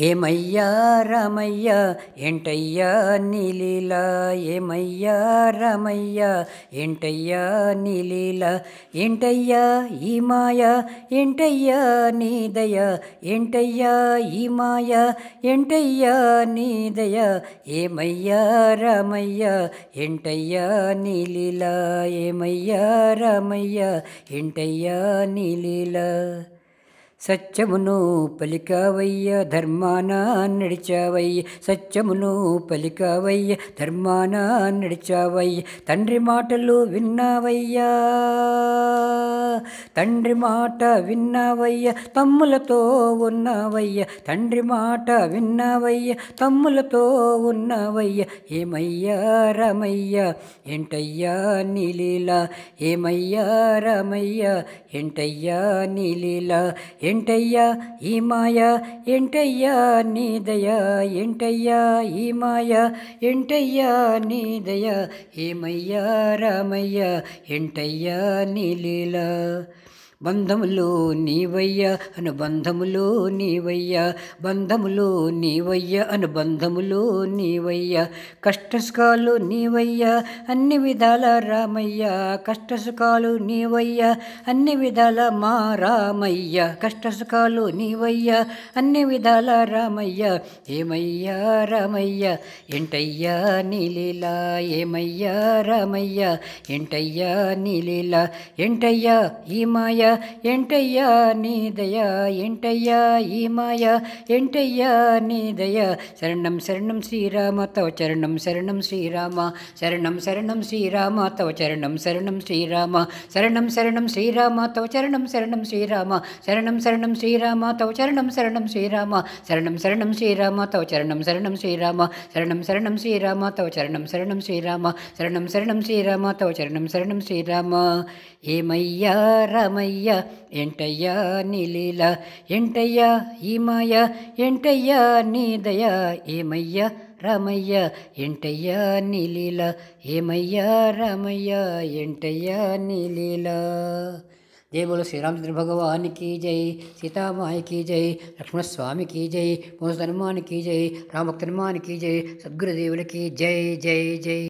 ఏమయ్యా రామయ్య ఏంటయ్యా నీలీల, ఏమయ్యా రామయ్య ఏంటయ్యా నీలీల, ఏంటయ్యా ఈ మాయ ఏంటయ్యా నీ దయ, ఏంటయ్యా ఈ మాయ ఏంటయ్యా నీ దయ, ఏమయ్యా రామయ్య ఏంటయ్యా నీలీల, ఏమయ్యా రామయ్య ఏంటయ్యా నీలీల. సత్యమును పలికావయ్య ధర్మాన నడిచావయ్య, సత్యమును పలికావయ్య ధర్మాన నడిచావయ్య, తండ్రి మాటలు విన్నావయ్యా, తండ్రి మాట విన్నావయ్య తమ్ములతో ఉన్నావయ్య, తండ్రి మాట విన్నావయ్య తమ్ములతో ఉన్నావయ్య, ఏమయ్యా రామయ్య ఏంటయ్యా నీలీల, ఏమయ్యా రామయ్య ఏంటయ్యా నీలీల, ఏంటయ్యా ఈ మాయ ఏంటయ్యా నీ దయ, ఏంటయ్యా ఈ మాయ ఏంటయ్యా నీ దయ, ఏమయ్యా రామయ్య ఏంటయ్యా నీలీల. బంధములు నీవయ్యా అనుబంధములు నీవయ్యా, బంధములు నీవయ్యా అనుబంధములు నీవయ్యా, కష్టసుఖాలు నీవయ్యా అన్ని విధాల రామయ్య, కష్టసుఖాలు నీవయ్యా అన్ని విధాల మా రామయ్య, కష్టసుఖాలు నీవయ్యా అన్ని విధాల రామయ్య, ఏమయ్యా రామయ్య ఏంటయ్యా నీలీల, ఏమయ్యా రామయ్య ఏంటయ్యా నీలీల, ఏంటయ్యా ఈ మాయ ఏంటయ్యా నీ దయ, ఏంటయ్యా ఈ మాయ ఏంటయ్యా నీ దయ, శరణం శరణం శ్రీరామ తవ చరణం శరణం శ్రీరామ, శరణం శరణం శ్రీరామ తవ చరణం శరణం శ్రీరామ, శరణం శరణం శ్రీరామ తవ చరణం శరణం శ్రీరామ, శరణం శరణం శ్రీరామ తవ చరణం శరణం శ్రీరామ, శరణం శరణం శ్రీరామ తవ చరణం శరణం శ్రీరామ, శరణం శరణం శ్రీరామ తవ చరణం శరణం శ్రీరామ, శరణం శరణం శ్రీరామ తవ చరణం శరణం శ్రీరామ, ఏమయ్యా రామయ్య ఏంటయ్యా నీలీల, ఏంటయ్యా ఈ మాయ ఏంటయ్యా నీ దయ, ఏమయ్యా రామయ్య ఏంటయ్యా నీలీల, ఏమయ్యా రామయ్య ఏంటయ్యా నీలీల. జై బోలో శ్రీరామచంద్ర భగవానికి జై, సీతామాయకి జై, లక్ష్మణస్వామికి జై, మోస హనుమానికి జై, రామభక్త హనుమానికి జై, సద్గురుదేవులకి జై జై జై.